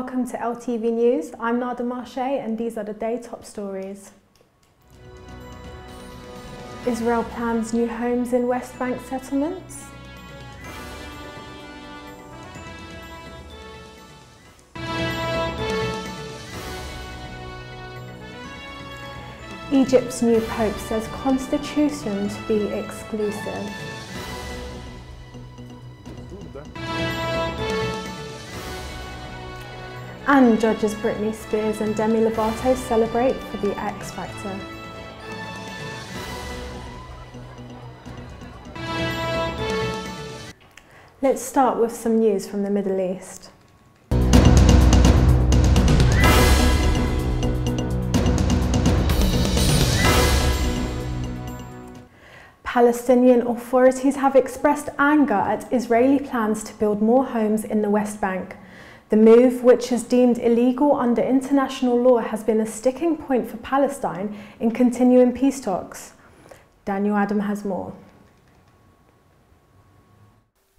welcome to LTV News. I'm Nada Marche and these are the day top stories. Israel plans new homes in West Bank settlements. Egypt's new Pope says constitution to be exclusive. And judges Britney Spears and Demi Lovato celebrate for the X Factor. Let's start with some news from the Middle East. Palestinian authorities have expressed anger at Israeli plans to build more homes in the West Bank. The move, which is deemed illegal under international law, has been a sticking point for Palestine in continuing peace talks. Daniel Adam has more.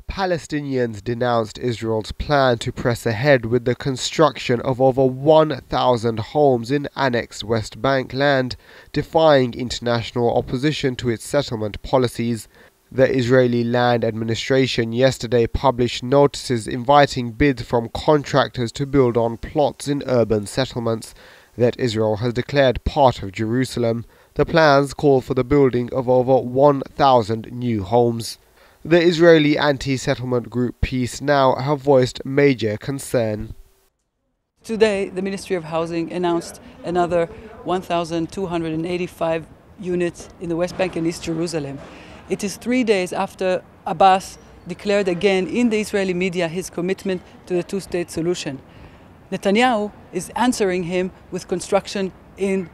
Palestinians denounced Israel's plan to press ahead with the construction of over 1,000 homes in annexed West Bank land, defying international opposition to its settlement policies. The Israeli Land Administration yesterday published notices inviting bids from contractors to build on plots in urban settlements that Israel has declared part of Jerusalem. The plans call for the building of over 1,000 new homes. The Israeli anti-settlement group Peace Now have voiced major concern. Today, the Ministry of Housing announced another 1,285 units in the West Bank and East Jerusalem. It is 3 days after Abbas declared again in the Israeli media his commitment to the two-state solution. Netanyahu is answering him with construction in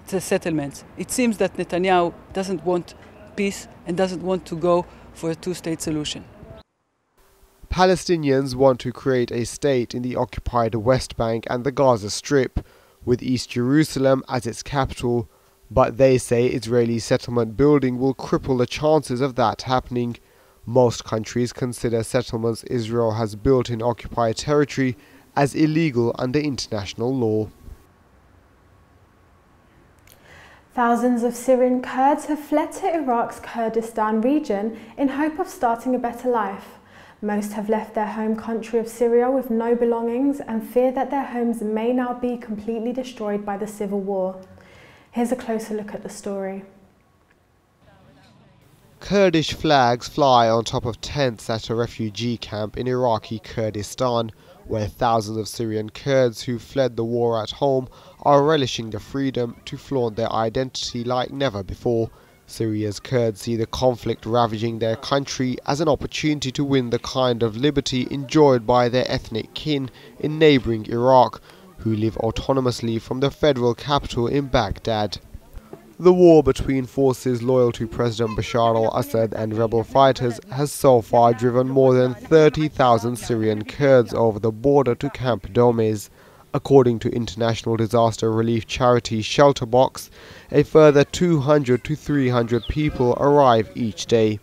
the settlements. It seems that Netanyahu doesn't want peace and doesn't want to go for a two-state solution. Palestinians want to create a state in the occupied West Bank and the Gaza Strip, with East Jerusalem as its capital. But they say Israeli settlement building will cripple the chances of that happening. Most countries consider settlements Israel has built in occupied territory as illegal under international law. Thousands of Syrian Kurds have fled to Iraq's Kurdistan region in hope of starting a better life. Most have left their home country of Syria with no belongings and fear that their homes may now be completely destroyed by the civil war. Here's a closer look at the story. Kurdish flags fly on top of tents at a refugee camp in Iraqi Kurdistan, where thousands of Syrian Kurds who fled the war at home are relishing the freedom to flaunt their identity like never before. Syria's Kurds see the conflict ravaging their country as an opportunity to win the kind of liberty enjoyed by their ethnic kin in neighbouring Iraq, who live autonomously from the federal capital in Baghdad. The war between forces loyal to President Bashar al-Assad and rebel fighters has so far driven more than 30,000 Syrian Kurds over the border to Camp Domes. According to international disaster relief charity Shelterbox, a further 200 to 300 people arrive each day.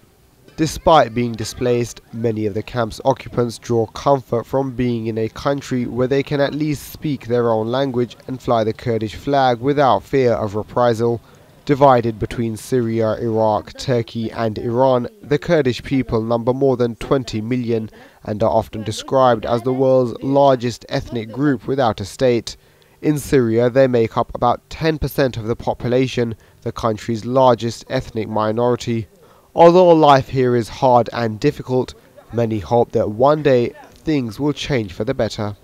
Despite being displaced, many of the camp's occupants draw comfort from being in a country where they can at least speak their own language and fly the Kurdish flag without fear of reprisal. Divided between Syria, Iraq, Turkey and Iran, the Kurdish people number more than 20 million and are often described as the world's largest ethnic group without a state. In Syria, they make up about 10% of the population, the country's largest ethnic minority. Although life here is hard and difficult, many hope that one day things will change for the better.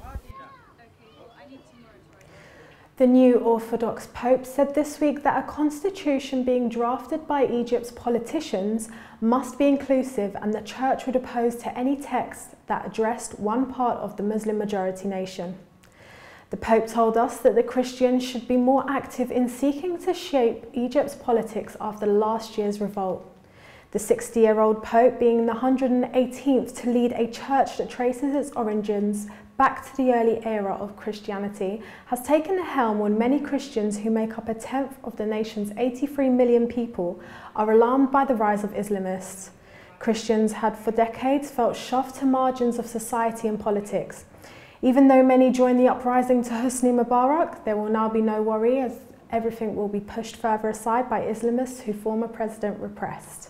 The new Orthodox Pope said this week that a constitution being drafted by Egypt's politicians must be inclusive and the Church would oppose to any text that addressed one part of the Muslim majority nation. The Pope told us that the Christians should be more active in seeking to shape Egypt's politics after last year's revolt. The 60-year-old Pope, being the 118th to lead a church that traces its origins back to the early era of Christianity, has taken the helm when many Christians, who make up a tenth of the nation's 83 million people, are alarmed by the rise of Islamists. Christians had for decades felt shoved to margins of society and politics. Even though many joined the uprising to Hosni Mubarak, there will now be no worry as everything will be pushed further aside by Islamists who former president repressed.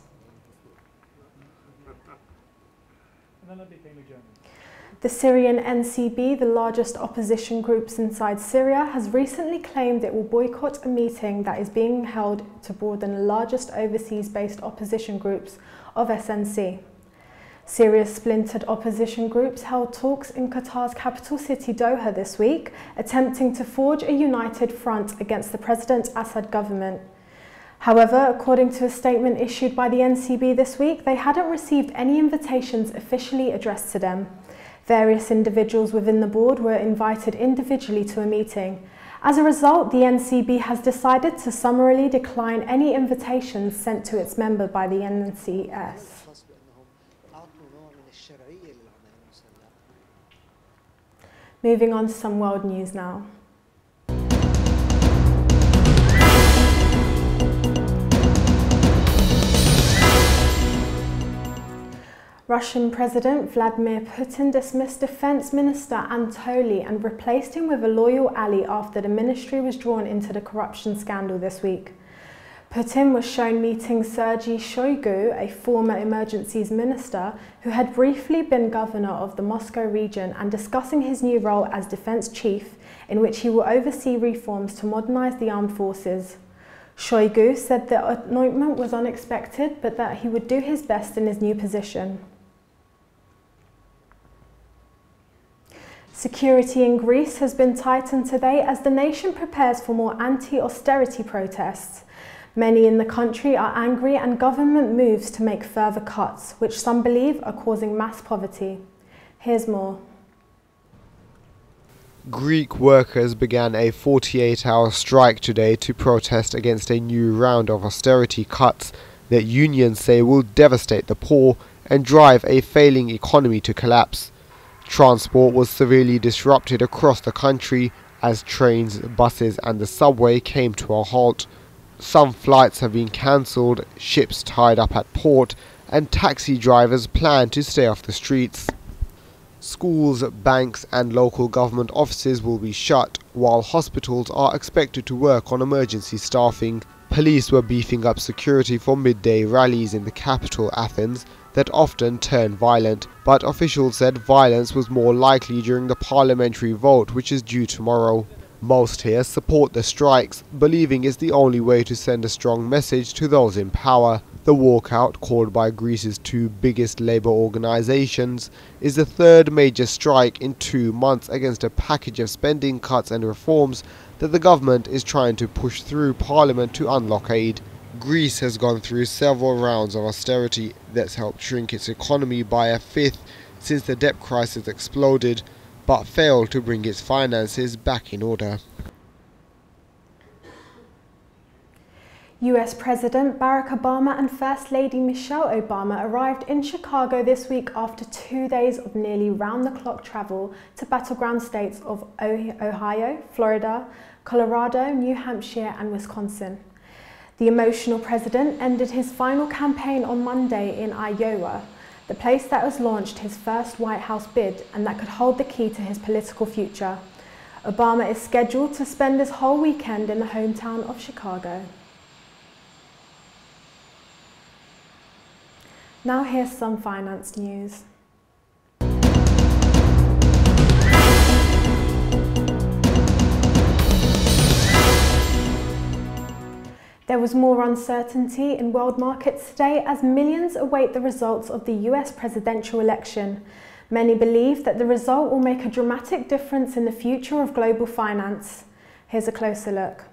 The Syrian NCB, the largest opposition group inside Syria, has recently claimed it will boycott a meeting that is being held to broaden the largest overseas-based opposition groups of SNC. Syria's splintered opposition groups held talks in Qatar's capital city Doha this week, attempting to forge a united front against the President Assad government. However, according to a statement issued by the NCB this week, they hadn't received any invitations officially addressed to them. Various individuals within the board were invited individually to a meeting. As a result, the NCB has decided to summarily decline any invitations sent to its member by the NCS. Moving on to some world news now. Russian President Vladimir Putin dismissed Defense Minister Anatoly and replaced him with a loyal ally after the ministry was drawn into the corruption scandal this week. Putin was shown meeting Sergei Shoigu, a former emergencies minister who had briefly been governor of the Moscow region, and discussing his new role as defense chief, in which he will oversee reforms to modernize the armed forces. Shoigu said the anointment was unexpected, but that he would do his best in his new position. Security in Greece has been tightened today as the nation prepares for more anti-austerity protests. Many in the country are angry and government moves to make further cuts, which some believe are causing mass poverty. Here's more. Greek workers began a 48-hour strike today to protest against a new round of austerity cuts that unions say will devastate the poor and drive a failing economy to collapse. Transport was severely disrupted across the country as trains, buses and the subway came to a halt. Some flights have been cancelled, ships tied up at port, and taxi drivers plan to stay off the streets. Schools, banks and local government offices will be shut, while hospitals are expected to work on emergency staffing. Police were beefing up security for midday rallies in the capital, Athens, that often turn violent, but officials said violence was more likely during the parliamentary vote, which is due tomorrow. Most here support the strikes, believing it's the only way to send a strong message to those in power. The walkout, called by Greece's two biggest labour organisations, is the third major strike in 2 months against a package of spending cuts and reforms that the government is trying to push through Parliament to unlock aid. Greece has gone through several rounds of austerity that's helped shrink its economy by a fifth since the debt crisis exploded, but failed to bring its finances back in order. US President Barack Obama and First Lady Michelle Obama arrived in Chicago this week after 2 days of nearly round-the-clock travel to battleground states of Ohio, Florida, Colorado, New Hampshire and Wisconsin. The emotional president ended his final campaign on Monday in Iowa, the place that has launched his first White House bid and that could hold the key to his political future. Obama is scheduled to spend his whole weekend in the hometown of Chicago. Now here's some finance news. There was more uncertainty in world markets today as millions await the results of the US presidential election. Many believe that the result will make a dramatic difference in the future of global finance. Here's a closer look.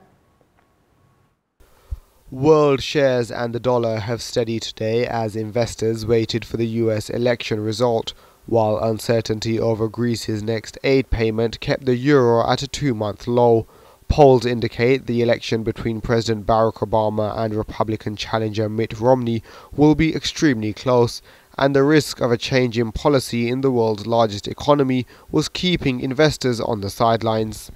World shares and the dollar have steadied today as investors waited for the US election result, while uncertainty over Greece's next aid payment kept the euro at a 2-month low. Polls indicate the election between President Barack Obama and Republican challenger Mitt Romney will be extremely close, and the risk of a change in policy in the world's largest economy was keeping investors on the sidelines.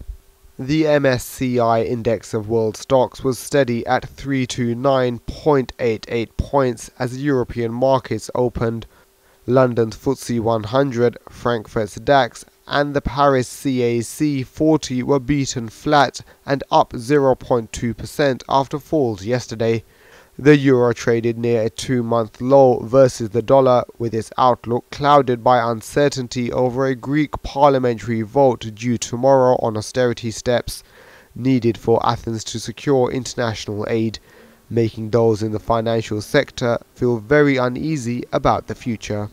The MSCI index of world stocks was steady at 329.88 points as European markets opened. London's FTSE 100, Frankfurt's DAX and the Paris CAC 40 were beaten flat and up 0.2% after falls yesterday. The euro traded near a 2-month low versus the dollar, with its outlook clouded by uncertainty over a Greek parliamentary vote due tomorrow on austerity steps needed for Athens to secure international aid, making those in the financial sector feel very uneasy about the future.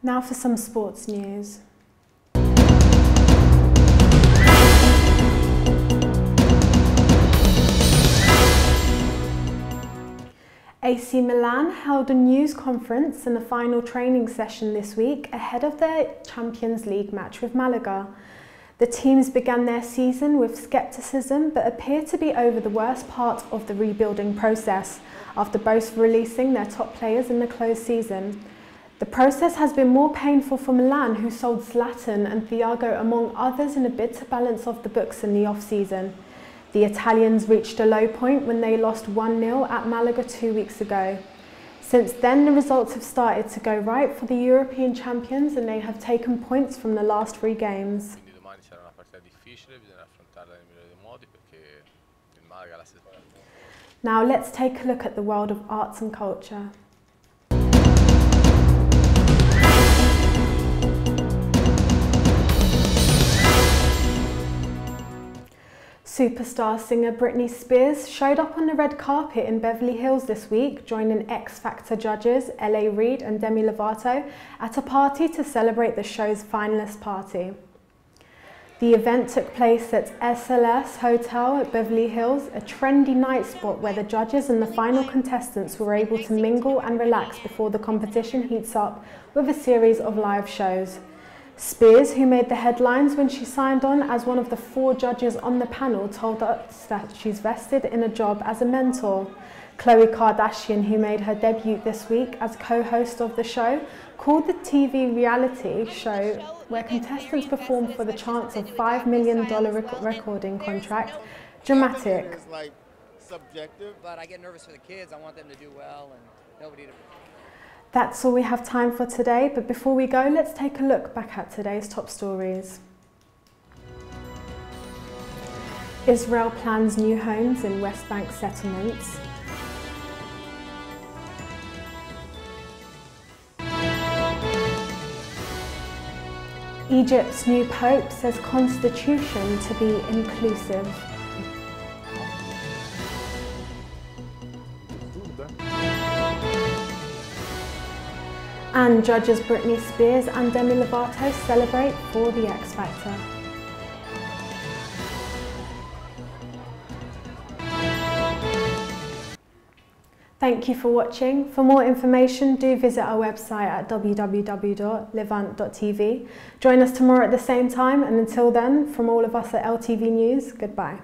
Now for some sports news. AC Milan held a news conference and a final training session this week ahead of their Champions League match with Malaga. The teams began their season with scepticism but appear to be over the worst part of the rebuilding process after both releasing their top players in the closed season. The process has been more painful for Milan, who sold Zlatan and Thiago among others in a bid to balance off the books in the off-season. The Italians reached a low point when they lost 1-0 at Malaga 2 weeks ago. Since then, the results have started to go right for the European champions and they have taken points from the last 3 games. Now let's take a look at the world of arts and culture. Superstar singer Britney Spears showed up on the red carpet in Beverly Hills this week, joining X Factor judges L.A. Reid and Demi Lovato at a party to celebrate the show's finalist party. The event took place at SLS Hotel at Beverly Hills, a trendy night spot where the judges and the final contestants were able to mingle and relax before the competition heats up with a series of live shows. Spears, who made the headlines when she signed on as one of the 4 judges on the panel, told us that she's vested in a job as a mentor. Khloe Kardashian, who made her debut this week as co-host of the show, called the TV reality show, where contestants perform for the chance of $5 million recording contract, dramatic. But I get nervous for the kids. I want them to do well and nobody to... That's all we have time for today, but before we go, let's take a look back at today's top stories. Israel plans new homes in West Bank settlements. Egypt's new Pope says constitution to be inclusive. And judges Britney Spears and Demi Lovato celebrate for the X Factor. Thank you for watching. For more information, do visit our website at www.levant.tv. Join us tomorrow at the same time, and until then, from all of us at LTV News, goodbye.